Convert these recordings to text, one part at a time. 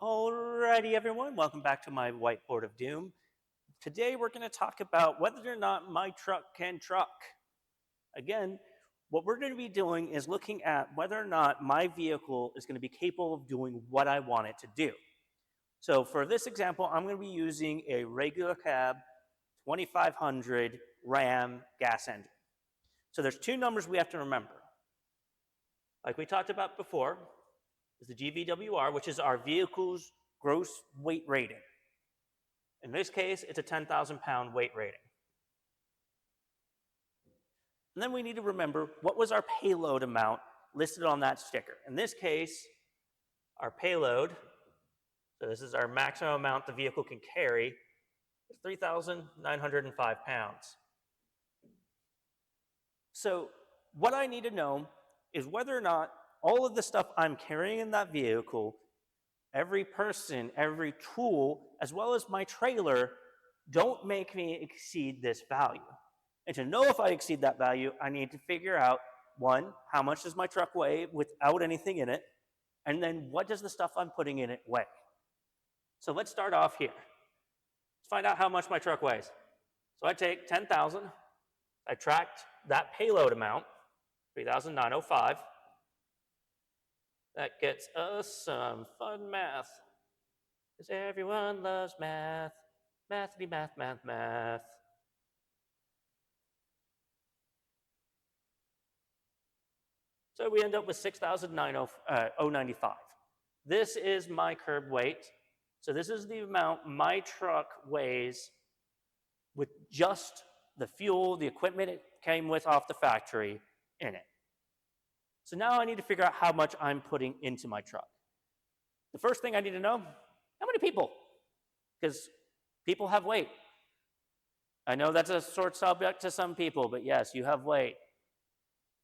Alrighty, everyone, welcome back to my whiteboard of doom. Today we're going to talk about whether or not my truck can truck. Again, what we're going to be doing is looking at whether or not my vehicle is going to be capable of doing what I want it to do. So for this example, I'm going to be using a regular cab 2500 Ram gas engine. So there's two numbers we have to remember. Like we talked about before, is the GVWR, which is our vehicle's gross weight rating. In this case, it's a 10,000 pound weight rating. And then we need to remember what was our payload amount listed on that sticker. In this case, our payload, so this is our maximum amount the vehicle can carry, is 3,905 pounds. So what I need to know is whether or not all of the stuff I'm carrying in that vehicle, every person, every tool, as well as my trailer, don't make me exceed this value. And to know if I exceed that value, I need to figure out, one, how much does my truck weigh without anything in it? And then what does the stuff I'm putting in it weigh? So let's start off here. Let's find out how much my truck weighs. So I take 10,000, I tracked that payload amount, 3,905. That gets us some fun math. Because everyone loves math. Mathity math, math, math. So we end up with 6,095. This is my curb weight. So this is the amount my truck weighs with just the fuel, the equipment it came with off the factory in it. So now I need to figure out how much I'm putting into my truck. The first thing I need to know, how many people? Because people have weight. I know that's a sore subject to some people, but yes, you have weight.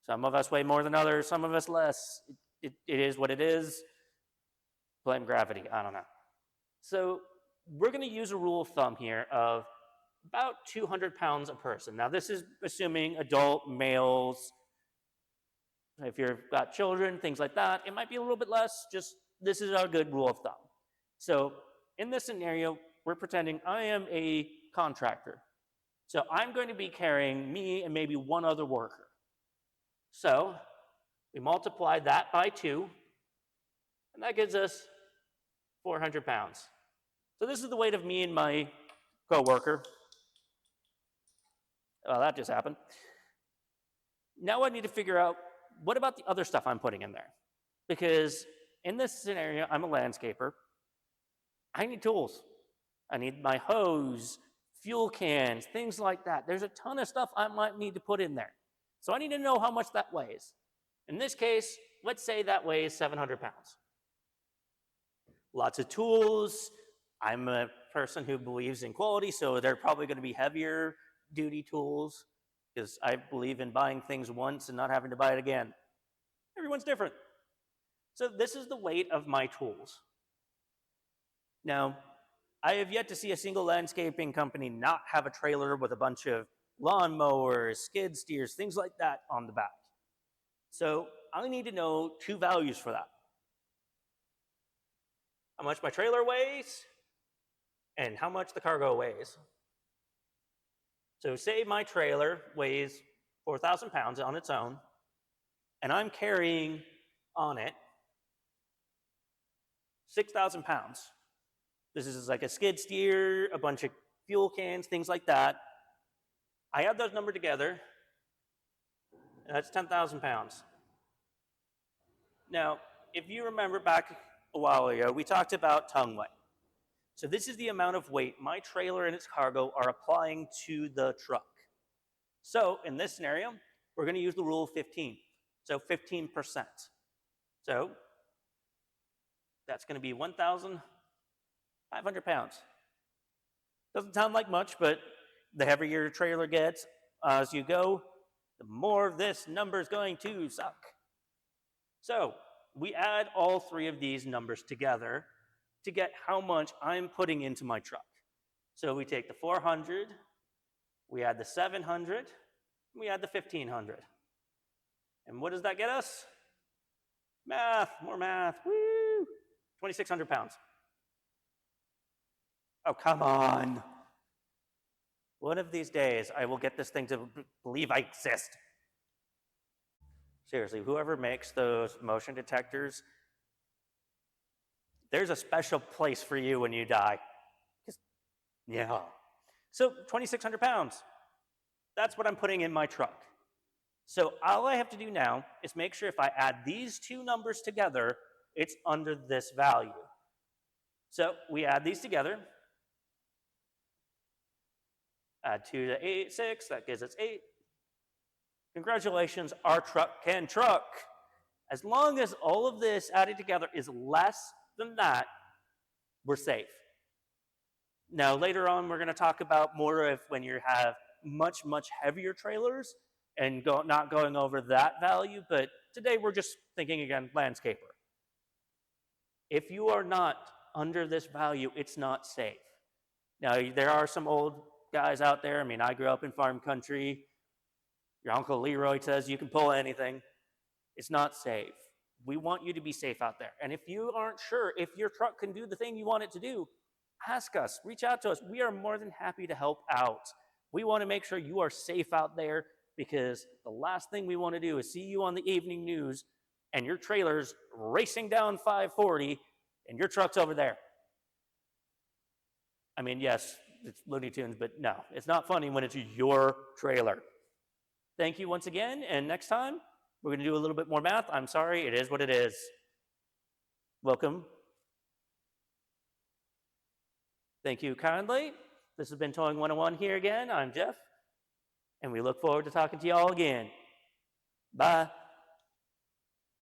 Some of us weigh more than others, some of us less. It is what it is. Blame gravity, I don't know. So we're going to use a rule of thumb here of about 200 pounds a person. Now this is assuming adult males. If you've got children, things like that, it might be a little bit less. Just this is our good rule of thumb. So in this scenario, we're pretending I am a contractor. So I'm going to be carrying me and maybe one other worker. So we multiply that by 2, and that gives us 400 pounds. So this is the weight of me and my coworker. Well, that just happened. Now I need to figure out, what about the other stuff I'm putting in there? Because in this scenario, I'm a landscaper. I need tools. I need my hose, fuel cans, things like that. There's a ton of stuff I might need to put in there. So I need to know how much that weighs. In this case, let's say that weighs 700 pounds. Lots of tools. I'm a person who believes in quality, so they're probably going to be heavier duty tools because I believe in buying things once and not having to buy it again. Everyone's different. So this is the weight of my tools. Now, I have yet to see a single landscaping company not have a trailer with a bunch of lawnmowers, skid steers, things like that on the back. So I need to know 2 values for that. How much my trailer weighs and how much the cargo weighs. So say my trailer weighs 4,000 pounds on its own, and I'm carrying on it 6,000 pounds. This is like a skid steer, a bunch of fuel cans, things like that. I add those numbers together, and that's 10,000 pounds. Now, if you remember back a while ago, we talked about tongue weight. So this is the amount of weight my trailer and its cargo are applying to the truck. So in this scenario, we're going to use the rule of 15. So 15%. So that's going to be 1,500 pounds. Doesn't sound like much, but the heavier your trailer gets as you go, the more this number is going to suck. So we add all 3 of these numbers together to get how much I'm putting into my truck. So we take the 400, we add the 700, we add the 1,500. And what does that get us? Math, more math, woo! 2,600 pounds. Oh, come on. One of these days, I will get this thing to believe I exist. Seriously, whoever makes those motion detectors, there's a special place for you when you die. Yeah. So 2,600 pounds. That's what I'm putting in my truck. So all I have to do now is make sure if I add these two numbers together, it's under this value. So we add these together. Add 2 to 8, 6, that gives us 8. Congratulations, our truck can truck. As long as all of this added together is less than that, we're safe. Now, later on, we're going to talk about more of when you have much, much heavier trailers and not going over that value, but today we're just thinking, again, landscaper. If you are not under this value, it's not safe. Now, there are some old guys out there. I mean, I grew up in farm country. Your Uncle Leroy says you can pull anything. It's not safe. We want you to be safe out there. And if you aren't sure if your truck can do the thing you want it to do, ask us, reach out to us. We are more than happy to help out. We want to make sure you are safe out there because the last thing we want to do is see you on the evening news and your trailer's racing down 540 and your truck's over there. I mean, yes, it's Looney Tunes, but no, it's not funny when it's your trailer. Thank you once again, and next time, we're going to do a little bit more math. I'm sorry, it is what it is. Welcome. Thank you kindly. This has been Towing 101 here again. I'm Jeff, and we look forward to talking to you all again. Bye.